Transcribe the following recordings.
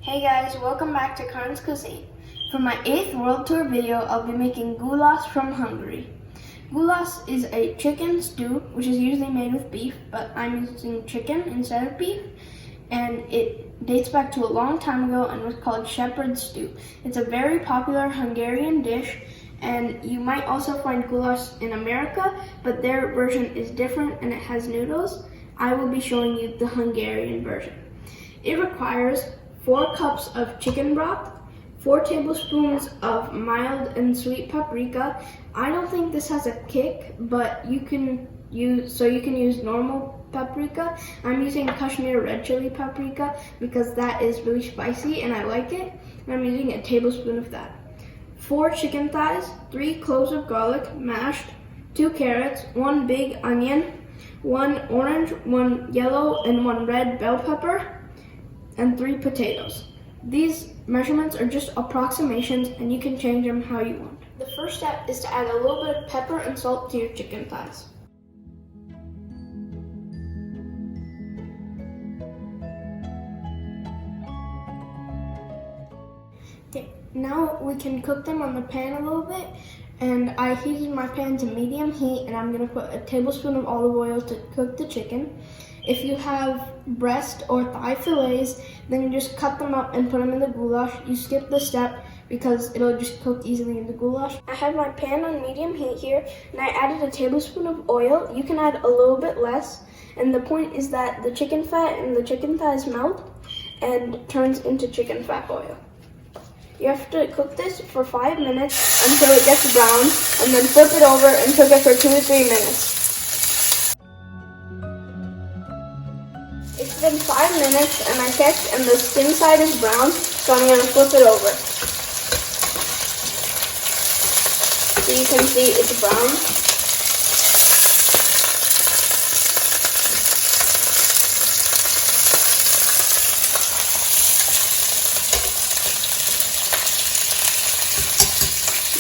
Hey guys, welcome back to Karan's Cuisine. For my 8th world tour video, I'll be making goulash from Hungary. Goulash is a chicken stew, which is usually made with beef, but I'm using chicken instead of beef. And it dates back to a long time ago and was called shepherd's stew. It's a very popular Hungarian dish, and you might also find goulash in America, but their version is different and it has noodles. I will be showing you the Hungarian version. It requires 4 cups of chicken broth, 4 tablespoons of mild and sweet paprika. I don't think this has a kick, but you can use normal paprika. I'm using Kashmiri red chili paprika because that is really spicy and I like it. And I'm using a tablespoon of that. 4 chicken thighs, 3 cloves of garlic mashed, 2 carrots, 1 big onion, 1 orange, 1 yellow, and 1 red bell pepper, and 3 potatoes. These measurements are just approximations and you can change them how you want. The first step is to add a little bit of pepper and salt to your chicken thighs. Okay, now we can cook them on the pan a little bit, and I heated my pan to medium heat, and I'm going to put a tablespoon of olive oil to cook the chicken. If you have breast or thigh fillets, then you just cut them up and put them in the goulash. You skip this step because it'll just cook easily in the goulash. I have my pan on medium heat here, and I added a tablespoon of oil. You can add a little bit less, and the point is that the chicken fat and the chicken thighs melt and turns into chicken fat oil. You have to cook this for 5 minutes until it gets brown, and then flip it over and cook it for 2 to 3 minutes. It's been 5 minutes and I checked and the skin side is brown, so I'm going to flip it over. So you can see it's brown.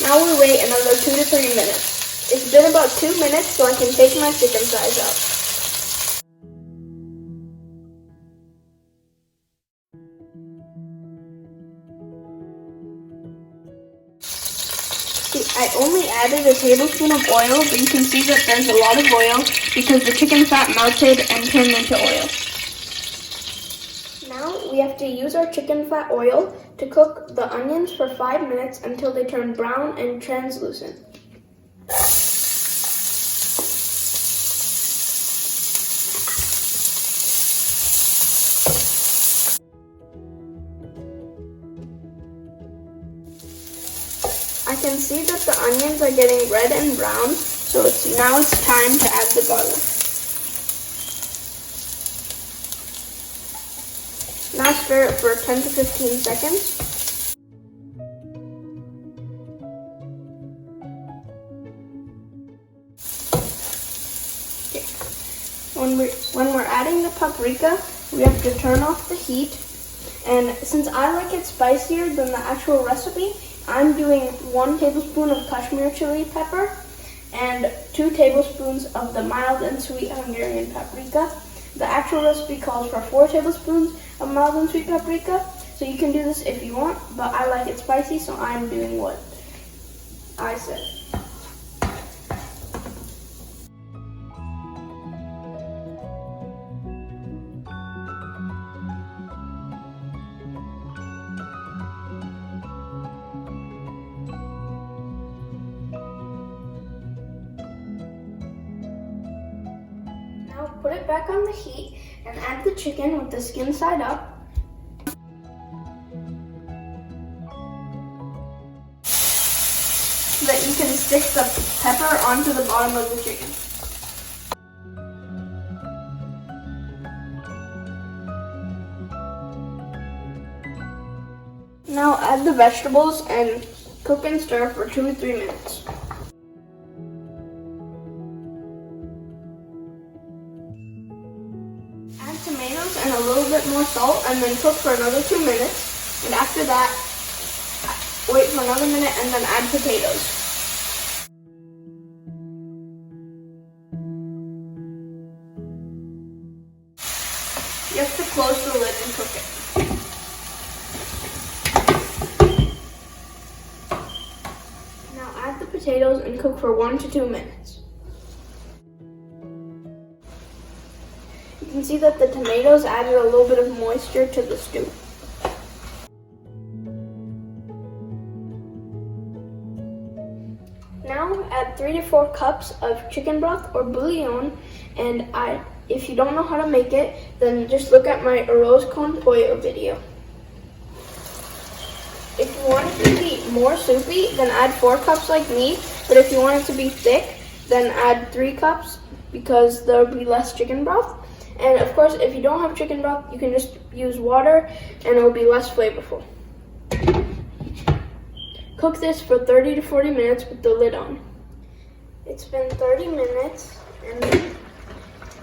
Now we wait another 2 to 3 minutes. It's been about 2 minutes, so I can take my chicken thighs out. I only added a tablespoon of oil, but you can see that there's a lot of oil because the chicken fat melted and turned into oil. Now we have to use our chicken fat oil to cook the onions for 5 minutes until they turn brown and translucent. I can see that the onions are getting red and brown, so now it's time to add the garlic. Now stir it for 10 to 15 seconds. Okay. When we're adding the paprika, we have to turn off the heat, and since I like it spicier than the actual recipe, I'm doing 1 tablespoon of Kashmiri chili pepper and 2 tablespoons of the mild and sweet Hungarian paprika. The actual recipe calls for 4 tablespoons of mild and sweet paprika, so you can do this if you want, but I like it spicy, so I'm doing what I said. Now put it back on the heat and add the chicken with the skin side up. So that you can stick the pepper onto the bottom of the chicken. Now add the vegetables and cook and stir for 2 to 3 minutes. Add tomatoes and a little bit more salt and then cook for another 2 minutes. And after that, wait for another minute and then add potatoes. You have to close the lid and cook it. potatoes and cook for 1 to 2 minutes. You can see that the tomatoes added a little bit of moisture to the stew. Now add 3 to 4 cups of chicken broth or bouillon, and if you don't know how to make it, then just look at my arroz con pollo video. If you want it to be more soupy, then add 4 cups like me, but if you want it to be thick, then add 3 cups because there will be less chicken broth. And of course, if you don't have chicken broth, you can just use water and it will be less flavorful. Cook this for 30 to 40 minutes with the lid on. It's been 30 minutes and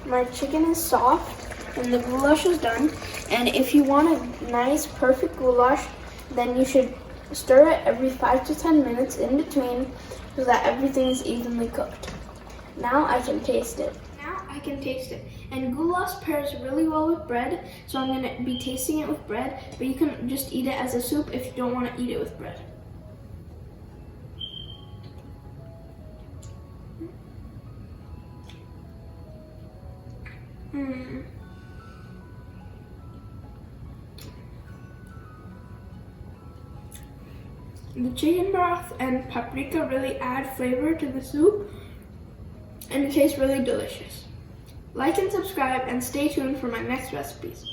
my chicken is soft and the goulash is done. And if you want a nice, perfect goulash, then you should stir it every 5 to 10 minutes in between so that everything is evenly cooked. Now I can taste it. And goulash pairs really well with bread, so I'm going to be tasting it with bread, but you can just eat it as a soup if you don't want to eat it with bread. The chicken broth and paprika really add flavor to the soup, and it tastes really delicious. Like and subscribe, and stay tuned for my next recipes.